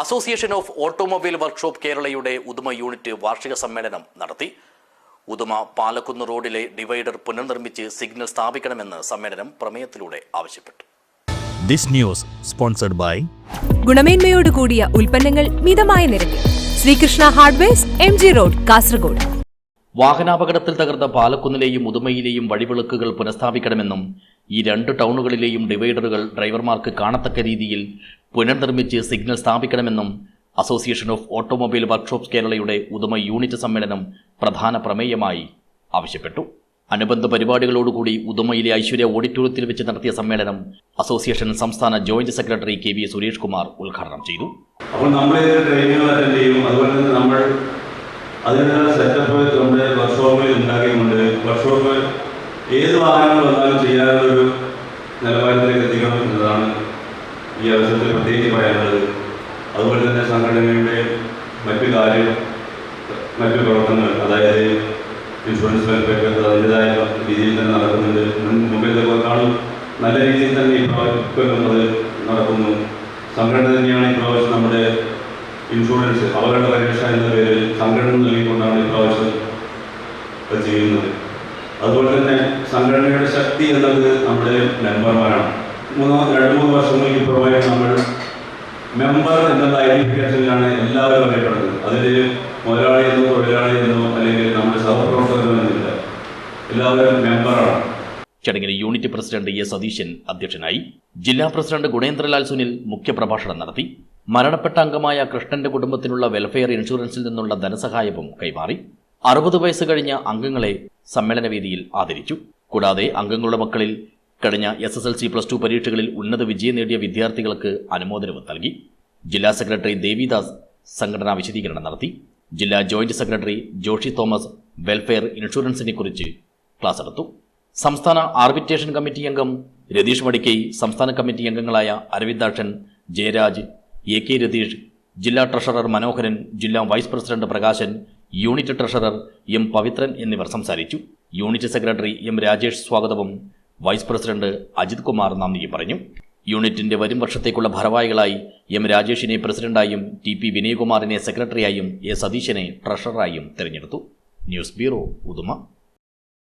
Association of automobile workshop കേരളയുടെ Uduma unit വാർഷിക സമ്മേളനം നടത്തി. ഉദുമ പാലക്കുന്ന് റോഡിലെ ഡിവൈഡർ പുനർനിർമ്മിച്ച് സിഗ്നൽ സ്ഥാപിക്കണമെന്ന് സമ്മേളനം പ്രമേയത്തിലൂടെ ആവശ്യപ്പെട്ടു. ദിസ് ന്യൂസ് സ്പോൺസർഡ് ബൈ ഗുണമേന്മയോട് കൂടിയ ഉൽപ്പന്നങ്ങൾ മിതമായ നിരക്കിൽ Sreekrishna hardwares MG road Kasaragod. വാഹനാപകടത്തിൽ തകർന്ന പാലക്കുന്നിലെയും ഉദുമയിലെയും വഴിവിളക്കുകൾ പുനഃസ്ഥാപിക്കണമെന്നും ഈ രണ്ട് ടൗണുകളിലെയും ഡിവൈഡറുകൾ ഡ്രൈവർമാർക്ക് കാണത്തക്ക രീതിയിൽ പുനർനിർമ്മിച്ച് സിഗ്നൽ സ്ഥാപിക്കണമെന്നും അസോസിയേഷൻ ഓഫ് ഓട്ടോമൊബൈൽ വർക്ക്ഷോപ്സ് കേരളയുടെ ഉദുമ യൂണിറ്റ് സമ്മേളനം പ്രധാന പ്രമേയമായി ആവശ്യപ്പെട്ടു. അനുബന്ധ പരിപാടികളോടുകൂടി ഉദുമയിലെ ഐശ്വര്യ ഓഡിറ്റോറിയത്തിൽ വെച്ച് നടത്തിയ സമ്മേളനം അസോസിയേഷൻ സംസ്ഥാന joint secretary KV Suresh Kumar ഉദ്ഘാടനം ചെയ്തു. അപ്പോൾ നമ്മൾ ട്രെയിനിങ്ങൾ അറ്റൻഡ് ചെയ്യും. അതുപോലെ തന്നെ നമ്മൾ അതിനുള്ള സെറ്റപ്പ് നമ്മുടെ വർക്ക്ഷോപ്പിൽ ഉണ്ടാക്കിയിട്ടുണ്ട്. വർക്ക്ഷോപ്പ് ഏത് വാഹനങ്ങൾ വന്നാലും ചെയ്യാനുള്ളൊരു നിലവാരത്തിലേക്ക് എത്തിക്കണം എന്നതാണ് ഈ അവസരത്തിൽ പ്രത്യേകിച്ച് പറയാനുള്ളത്. അതുപോലെ തന്നെ സംഘടനയുടെ മറ്റു പ്രവർത്തനങ്ങൾ, അതായത് ഇൻഷുറൻസ് വെൽഫെയർ അതിൻ്റെതായ രീതിയിൽ തന്നെ നടക്കുന്നുണ്ട്. മുമ്പിലത്തേക്കാളും നല്ല രീതിയിൽ തന്നെ ഇപ്രാവശ്യം അത് നടക്കുന്നു. സംഘടന തന്നെയാണ് ഇപ്രാവശ്യം നമ്മുടെ ഇൻഷുറൻസ് അപകട പരിരക്ഷ എന്ന പേരിൽ സംഘടന നൽകിക്കൊണ്ടാണ് ഇപ്രാവശ്യം അത് ചെയ്യുന്നത്. അതുപോലെ തന്നെ സംഘടനയുടെ ശക്തി എന്നത് നമ്മുടെ മെമ്പർമാരാണ്. 2-3 വർഷങ്ങൾക്ക് ഇപ്പുറമായി നമ്മൾ മെമ്പർ എന്നുള്ള ഐഡന്റിഫിക്കേഷനിലാണ് എല്ലാവരും അറിയപ്പെടുന്നത്. അതിൽ മുതലാളി എന്നോ തൊഴിലാളി എന്നോ അല്ലെങ്കിൽ നമ്മുടെ സഹപ്രവർത്തകരോ എന്നില്ല, എല്ലാവരും മെമ്പറാണ്. ചടങ്ങിൽ യൂണിറ്റ് പ്രസിഡന്റ് A. സതീശൻ അധ്യക്ഷനായി. ജില്ലാ പ്രസിഡന്റ് ഗുണേന്ദ്രലാൽ സുനിൽ മുഖ്യപ്രഭാഷണം നടത്തി. മരണപ്പെട്ട അംഗമായ കൃഷ്ണന്റെ കുടുംബത്തിനുള്ള വെൽഫെയർ ഇൻഷുറൻസിൽ നിന്നുള്ള ധനസഹായവും കൈമാറി. 60 വയസ്സ് കഴിഞ്ഞ അംഗങ്ങളെ സമ്മേളനവേദിയിൽ ആദരിച്ചു. കൂടാതെ അംഗങ്ങളുടെ മക്കളിൽ കഴിഞ്ഞ SSLC +2 പരീക്ഷകളിൽ ഉന്നത വിജയം നേടിയ വിദ്യാർത്ഥികൾക്ക് അനുമോദനവും നൽകി. ജില്ലാ സെക്രട്ടറി ദേവിദാസ് സംഘടനാ വിശദീകരണം നടത്തി. ജില്ലാ joint secretary Joshi Thomas welfare ഇൻഷുറൻസിനെ കുറിച്ച് ക്ലാസ് എടുത്തു. സംസ്ഥാന ആർബിട്രേഷൻ കമ്മിറ്റി അംഗം രതീഷ് മടിക്കൈ, സംസ്ഥാന കമ്മിറ്റി അംഗങ്ങളായ അരവിന്ദാക്ഷൻ, ജയരാജ്, AK രതീഷ്, ജില്ലാ ട്രഷറർ മനോഹരൻ, ജില്ലാ vice president Prakashan, unit treasurer M. Pavithran എന്നിവർ സംസാരിച്ചു. Unit secretary M. രാജേഷ് സ്വാഗതവും വൈസ് പ്രസിഡന്റ് അജിത് കുമാർ നന്ദിയും പറഞ്ഞു. യൂണിറ്റിന്റെ വരും വർഷത്തേക്കുള്ള ഭാരവാഹികളായി M. രാജേഷിനെ പ്രസിഡന്റായും TP വിനയകുമാറിനെ സെക്രട്ടറിയായും A. സതീശനെ ട്രഷററായും തെരഞ്ഞെടുത്തു. News bureau, Uduma.